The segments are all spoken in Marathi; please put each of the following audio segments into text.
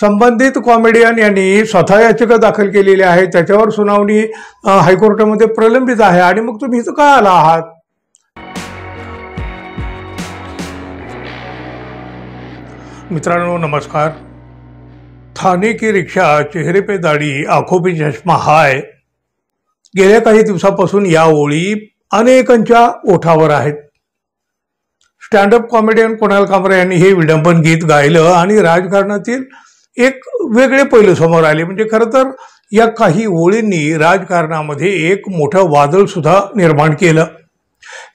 संबंधित कॉमेडियन यांनी स्वतः याचिका दाखल केलेली आहे, त्याच्यावर सुनावणी हायकोर्टामध्ये प्रलंबित आहे आणि मग तुम्ही इथं का आला आहात? मित्रांनो नमस्कार। थाने की रिक्षा, चेहरे पे दाढी, आंखों पे चष्मा हाय, गेल्या काही दिवसापासून या ओळी अनेकांच्या ओठावर आहेत। स्टँडअप कॉमेडियन कुणाल कामरा यांनी हे विडंबन गीत गायलं आणि राजकारणातील एक वेगळे पैलू समोर आले। म्हणजे खरं तर या काही ओळींनी राजकारणामध्ये एक मोठं वादळ सुद्धा निर्माण केलं।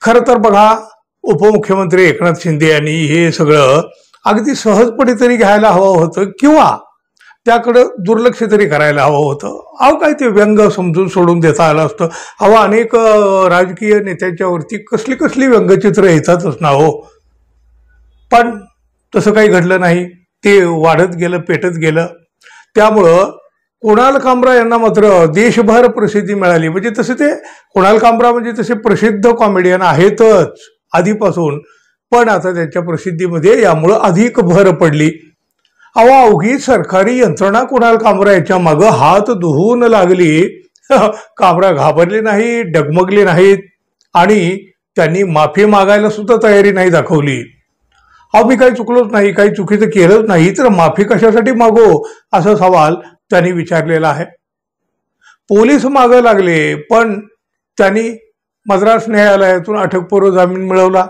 खरं तर बघा, उपमुख्यमंत्री एकनाथ शिंदे यांनी हे सगळं अगदी सहजपणे तरी घ्यायला हवं होतं किंवा त्याकडे दुर्लक्ष तरी करायला हवं होतं। अहो काय ते व्यंग समजून सोडून देता आलं असतं। अहो अनेक राजकीय नेत्यांच्या वरती कसली कसली व्यंगचित्र येतातच ना हो, पण तसं काही घडलं नाही। ते वाढत गेलं, पेटत गेलं। त्यामुळं कुणाल कामरा यांना मात्र देशभर प्रसिद्धी मिळाली। म्हणजे तसे ते कुणाल कामरा म्हणजे तसे प्रसिद्ध कॉमेडियन आहेतच आधीपासून, पण आता त्यांच्या प्रसिद्धीमध्ये यामुळं अधिक भर पडली। अहो अवघी सरकारी यंत्रणा कुणाल कामरा याच्या मागं हात धुवून लागली। कामरा घाबरले नाही, डगमगले नाहीत आणि त्यांनी माफी मागायला सुद्धा तयारी नाही दाखवली। अहो मी काही चुकलोच नाही, काही चुकीचं केलंच नाही, तर माफी कशासाठी मागो असा सवाल त्यांनी विचारलेला आहे। पोलीस मागं लागले, पण त्यांनी मद्रास न्यायालयातून अटकपूर्व जामीन मिळवला।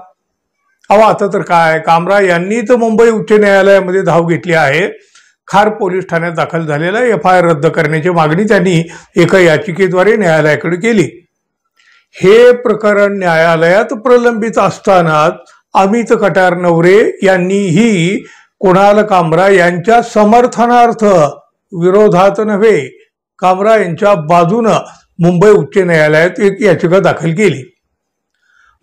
अहो आता तर काय, कामरा यांनी तर मुंबई उच्च न्यायालयामध्ये धाव घेतली आहे। खार पोलीस ठाण्यात दाखल झालेला FIR रद्द करण्याची मागणी त्यांनी एका याचिकेद्वारे न्यायालयाकडे केली। हे प्रकरण न्यायालयात प्रलंबित असतानाच अमित कटारनवरे यांनीही कुणाल कामरा यांच्या समर्थनार्थ, विरोधात नव्हे, कामरा यांच्या बाजूनं मुंबई उच्च न्यायालयात एक याचिका दाखल केली।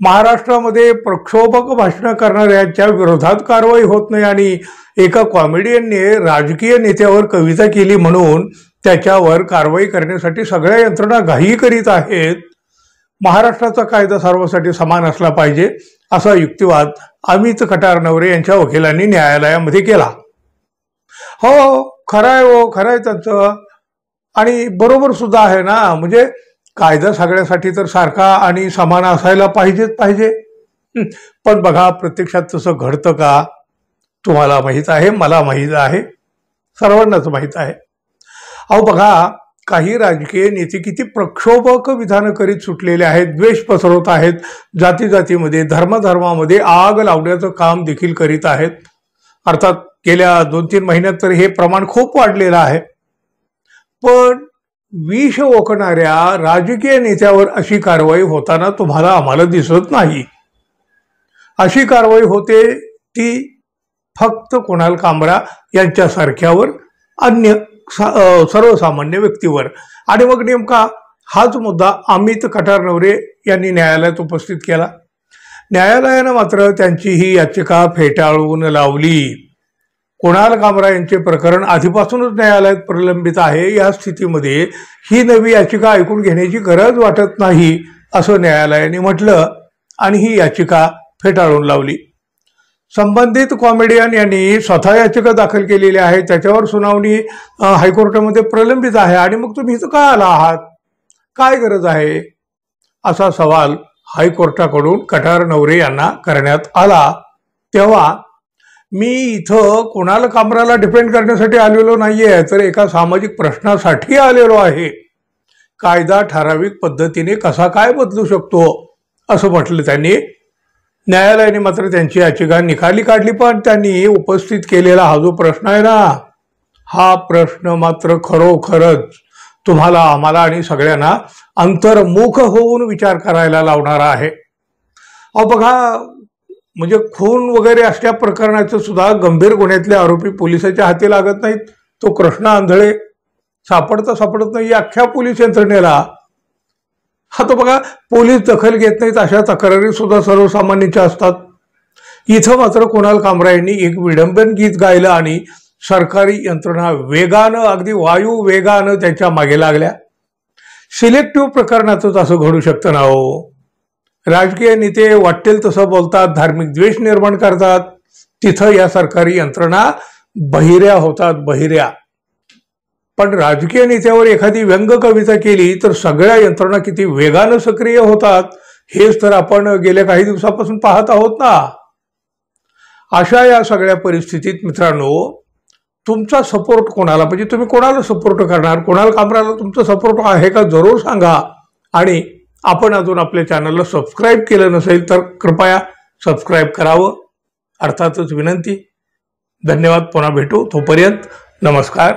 महाराष्ट्रामध्ये प्रक्षोभक भाषणं करणाऱ्यांच्या विरोधात कारवाई होत नाही आणि एका कॉमेडियनने राजकीय नेत्यावर कविता केली म्हणून त्याच्यावर कारवाई करण्यासाठी सगळ्या यंत्रणा घाई करीत आहेत। महाराष्ट्राचा कायदा सर्वांसाठी समान असला पाहिजे असा युक्तिवाद अमित कटारनवरे यांच्या वकिलांनी न्यायालयामध्ये केला। हो खरंय, हो खरंय त्यांचं, आणि बरोबर सुद्धा आहे ना। म्हणजे कायदा सगळ्यासाठी तर सारखा आणि समान असायला पाहिजे। पण बघा प्रत्यक्षात तसं घडतं का? तुम्हाला माहित आहे, मला माहित आहे, सर्वांनाच माहित आहे। अहो बघा, काही राजकीय नेते किती प्रक्षोभक विधानं करीत सुटलेले आहेत, द्वेष पसरवत आहेत, जातीमध्ये, धर्मामध्ये आग लावण्याचं काम देखील करीत आहेत। अर्थात गेल्या 2-3 महिन्यात तर हे प्रमाण खूप वाढलेलं आहे। पण विष ओकणाऱ्या राजकीय नेत्यावर अशी कारवाई होताना तुम्हाला आम्हाला दिसत नाही। अशी कारवाई होते ती फक्त कुणाल कामरा यांच्यासारख्यावर, अन्य सर्वसामान्य व्यक्तीवर। आणि मग नेमका हाच मुद्दा अमित कटारनवरे यांनी न्यायालयात उपस्थित केला। न्यायालयानं मात्र त्यांची ही याचिका फेटाळून लावली। कुणाल कामरा यांचे प्रकरण आधीपासूनच न्यायालयात प्रलंबित आहे। या स्थितीमध्ये ही नवी याचिका ऐकून घेण्याची गरज वाटत नाही असं न्यायालयाने म्हटलं आणि ही याचिका फेटाळून लावली। संबंधित कॉमेडियन यांनी स्वतः याचिका दाखल केलेली आहे, त्याच्यावर सुनावणी हायकोर्टामध्ये प्रलंबित आहे आणि मग तुम्ही इथं का आला आहात? काय गरज आहे असा सवाल हायकोर्टाकडून कटारनवरे यांना करण्यात आला। तेव्हा मी इथं कुणाल कामराला डिफेंड करण्यासाठी आलेलो नाहीये, तर एका सामाजिक प्रश्नासाठी आलेलो आहे। कायदा ठराविक पद्धतीने कसा काय बदलू शकतो असं म्हटलं त्यांनी। न्यायालयाने मात्र त्यांची याचिका निकाली काढली, पण त्यांनी उपस्थित केलेला हा जो प्रश्न आहे ना, हा प्रश्न मात्र खरोखरच तुम्हाला, आम्हाला आणि सगळ्यांना अंतर्मुख होऊन विचार करायला लावणारा आहे। अहो बघा, म्हणजे खून वगैरे अशा प्रकरणाचं सुद्धा गंभीर गुन्ह्यातले आरोपी पोलिसाच्या हाती लागत नाहीत। तो कृष्णा आंधळे सापडत नाही अख्ख्या पोलीस यंत्रणेला। आता बघा, पोलीस दखल घेत नाहीत अशा तक्रारी सुद्धा सर्वसामान्यांच्या असतात। इथं मात्र कुणाल कामरा यांनी एक विडंबन गीत गायलं आणि सरकारी यंत्रणा वेगानं, अगदी वायू वेगानं त्यांच्या मागे लागल्या। सिलेक्टिव्ह प्रकरणातच असं घडू शकतं ना हो। राजकीय नेते वाटेल तसं बोलतात, धार्मिक द्वेष निर्माण करतात, तिथं या सरकारी यंत्रणा बहिऱ्या होतात, बहिऱ्या. पण राजकीय नेत्यावर एखादी व्यंग कविता केली तर सगळ्या यंत्रणा किती वेगानं सक्रिय होतात हेच तर आपण गेल्या काही दिवसापासून पाहत आहोत ना. अशा या सगळ्या परिस्थितीत मित्रांनो, तुमचा सपोर्ट कोणाला, म्हणजे तुम्ही कोणाला सपोर्ट करणार, कोणाला कामराला तुमचा सपोर्ट आहे का जरूर सांगा. आणि आपण अजून आपल्या चॅनलला सबस्क्राईब केलं नसेल तर कृपया सबस्क्राईब करावं, अर्थातच विनंती. धन्यवाद. पुन्हा भेटू. तोपर्यंत नमस्कार.